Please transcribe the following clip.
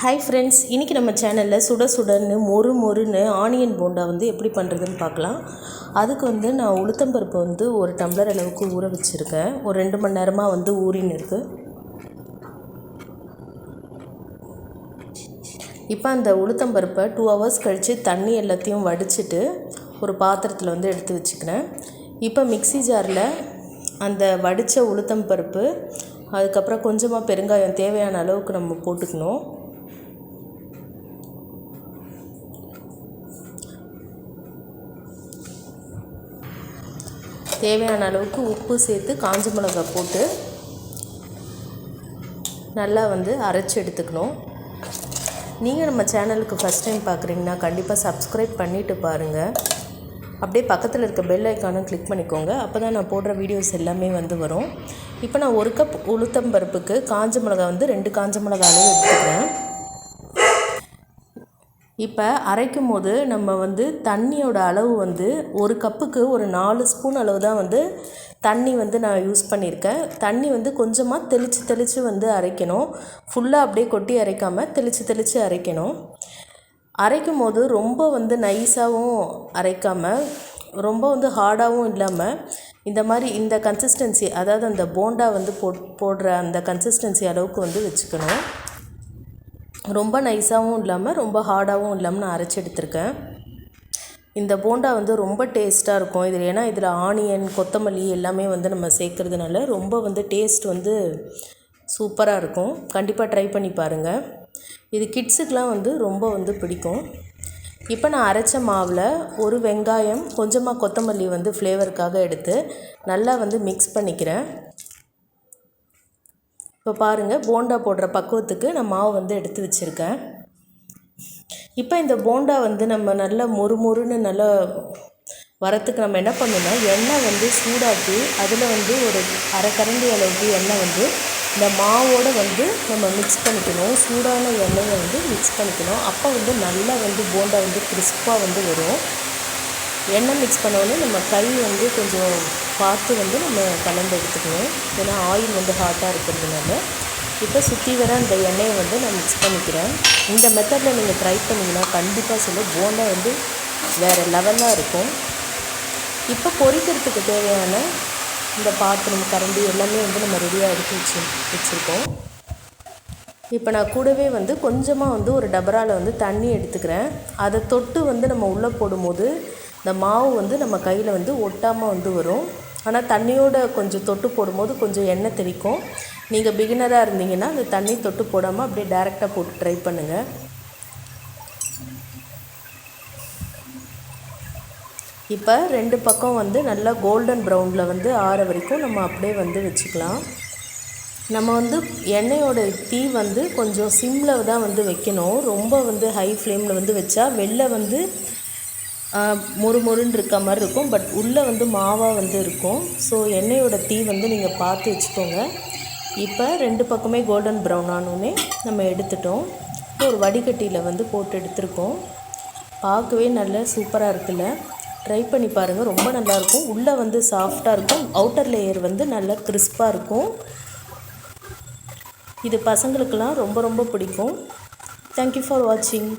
Hi friends, இன்றைக்கி நம்ம சேனலில் சுட சுடன்னு மொறுன்னு ஆனியன் போண்டா வந்து எப்படி பண்ணுறதுன்னு பார்க்கலாம். அதுக்கு வந்து நான் உளுத்தம்பருப்பு வந்து ஒரு டம்ளர் அளவுக்கு ஊற வச்சுருக்கேன். ஒரு 2 மணி நேரமாக வந்து ஊறின்னு இருக்குது. இப்போ அந்த உளுத்தம்பருப்பை 2 hours கழித்து தண்ணி எல்லாத்தையும் வடிச்சிட்டு ஒரு பாத்திரத்தில் வந்து எடுத்து வச்சுக்கிறேன். இப்போ மிக்ஸி ஜாரில் அந்த வடித்த உளுத்தம்பருப்பு, அதுக்கப்புறம் கொஞ்சமாக பெருங்காயம் தேவையான அளவுக்கு நம்ம போட்டுக்கணும். தேவையான அளவுக்கு உப்பு சேர்த்து காஞ்ச மிளகாய் போட்டு நல்லா வந்து அரைச்சி எடுத்துக்கணும். நீங்கள் நம்ம சேனலுக்கு ஃபஸ்ட் டைம் பார்க்குறீங்கன்னா கண்டிப்பாக சப்ஸ்கிரைப் பண்ணிவிட்டு பாருங்கள். அப்படியே பக்கத்தில் இருக்க பெல் ஐக்கானும் கிளிக் பண்ணிக்கோங்க. அப்போ தான் நான் போடுற வீடியோஸ் எல்லாமே வந்து வரும். இப்போ நான் 1 கப் உளுத்தம்பருப்புக்கு காஞ்ச மிளகாய் வந்து 2 காஞ்ச மிளகாய் அளவு எடுத்துக்கிறேன். இப்போ அரைக்கும் போது நம்ம வந்து தண்ணியோட அளவு வந்து 1 கப்புக்கு ஒரு 4 ஸ்பூன் அளவு தான் வந்து தண்ணி வந்து நான் யூஸ் பண்ணியிருக்கேன். தண்ணி வந்து கொஞ்சமாக தெளித்து வந்து அரைக்கணும். ஃபுல்லாக அப்படியே கொட்டி அரைக்காமல் தெளித்து அரைக்கணும். அரைக்கும் போது ரொம்ப வந்து நைஸாகவும் அரைக்காமல் ரொம்ப வந்து ஹார்டாகவும் இல்லாமல் இந்த கன்சிஸ்டன்சி, அதாவது அந்த போண்டா வந்து போடுற அந்த கன்சிஸ்டன்சி அளவுக்கு வந்து வச்சுக்கணும். ரொம்ப நைஸாகவும் இல்லாமல் ரொம்ப ஹார்டாகவும் இல்லாமல் நான் அரைச்சி எடுத்திருக்கேன். இந்த போண்டா வந்து ரொம்ப டேஸ்ட்டாக இருக்கும். இதில் ஆனியன், கொத்தமல்லி எல்லாமே வந்து நம்ம சேர்க்குறதுனால ரொம்ப வந்து டேஸ்ட் வந்து சூப்பராக இருக்கும். கண்டிப்பாக ட்ரை பண்ணி பாருங்கள். இது கிட்ஸுக்கெலாம் வந்து ரொம்ப வந்து பிடிக்கும். இப்போ நான் அரைச்ச மாவில் ஒரு வெங்காயம், கொஞ்சமாக கொத்தமல்லி வந்து ஃப்ளேவருக்காக எடுத்து நல்லா வந்து மிக்ஸ் பண்ணிக்கிறேன். இப்போ பாருங்கள், போண்டா போடுற பக்குவத்துக்கு நான் மாவு வந்து எடுத்து வச்சுருக்கேன். இப்போ இந்த போண்டா வந்து நம்ம நல்லா மொறுன்னு நல்லா வரத்துக்கு நம்ம என்ன பண்ணணும்னா, எண்ணெய் வந்து சூடாக்கி அதில் வந்து ஒரு அரை கரண்டி அளவுக்கு எண்ணெய் வந்து இந்த மாவோடு வந்து நம்ம மிக்ஸ் பண்ணிக்கணும். சூடான எண்ணெயை வந்து மிக்ஸ் பண்ணிக்கணும். அப்போ வந்து நல்லா வந்து போண்டா வந்து கிறிஸ்பாக வந்து வரும். எண்ணெய் மிக்ஸ் பண்ணோடனே நம்ம கை வந்து கொஞ்சம் பார்த்து வந்து நம்ம கலந்து எடுத்துக்கணும். ஏன்னா ஆயில் வந்து ஹாட்டாக இருக்கிறதுனால. இப்போ சுற்றி வர அந்த எண்ணெயை வந்து நான் மிக்ஸ் பண்ணிக்கிறேன். இந்த மெத்தடில் நீங்கள் ட்ரை பண்ணிங்கன்னா கண்டிப்பாக போண்டா வந்து வேறு லெவலாக இருக்கும். இப்போ பொரிக்கிறதுக்கு தேவையான இந்த பாத்திரம், கரண்டி எல்லாமே வந்து நம்ம ரெடியாக எடுத்து வச்சுருக்கோம். இப்போ நான் கூடவே வந்து கொஞ்சமாக வந்து ஒரு டபராவில் வந்து தண்ணி எடுத்துக்கிறேன். அதை தொட்டு வந்து நம்ம உள்ளே போடும்போது இந்த மாவு வந்து நம்ம கையில் வந்து ஒட்டாமல் வந்து வரும். ஆனால் தண்ணியோடு கொஞ்சம் தொட்டு போடும்போது கொஞ்சம் எண்ணெய் தெளிக்கும். நீங்கள் பிகினராக இருந்தீங்கன்னா அந்த தண்ணி தொட்டு போடாமல் அப்படியே டைரெக்டாக போட்டு ட்ரை பண்ணுங்கள். இப்போ 2 பக்கம் வந்து நல்லா கோல்டன் ப்ரௌனில் வந்து ஆற வரைக்கும் நம்ம அப்படியே வந்து வச்சுக்கலாம். நம்ம வந்து எண்ணெயோட தீ வந்து கொஞ்சம் சிம்மில் தான் வந்து வைக்கணும். ரொம்ப வந்து ஹை ஃப்ளேமில் வந்து வச்சா வெளில வந்து மொறுன்னு இருக்க மாதிரி இருக்கும். பட் உள்ளே வந்து மாவாக வந்து இருக்கும். ஸோ எண்ணெயோட தீ வந்து நீங்கள் பார்த்து வச்சுக்கோங்க. இப்போ 2 பக்கமே கோல்டன் ப்ரௌன் ஆனோடனே நம்ம எடுத்துட்டோம். ஒரு வடிகட்டியில் வந்து போட்டு எடுத்துருக்கோம். பார்க்கவே நல்ல சூப்பராக இருக்குல்ல. ட்ரை பண்ணி பாருங்கள், ரொம்ப நல்லாயிருக்கும். உள்ளே வந்து சாஃப்டாக இருக்கும், அவுட்டர் லேயர் வந்து நல்லா கிறிஸ்பாக இருக்கும். இது பசங்களுக்கெல்லாம் ரொம்ப பிடிக்கும். தேங்க்யூ ஃபார் வாட்சிங்.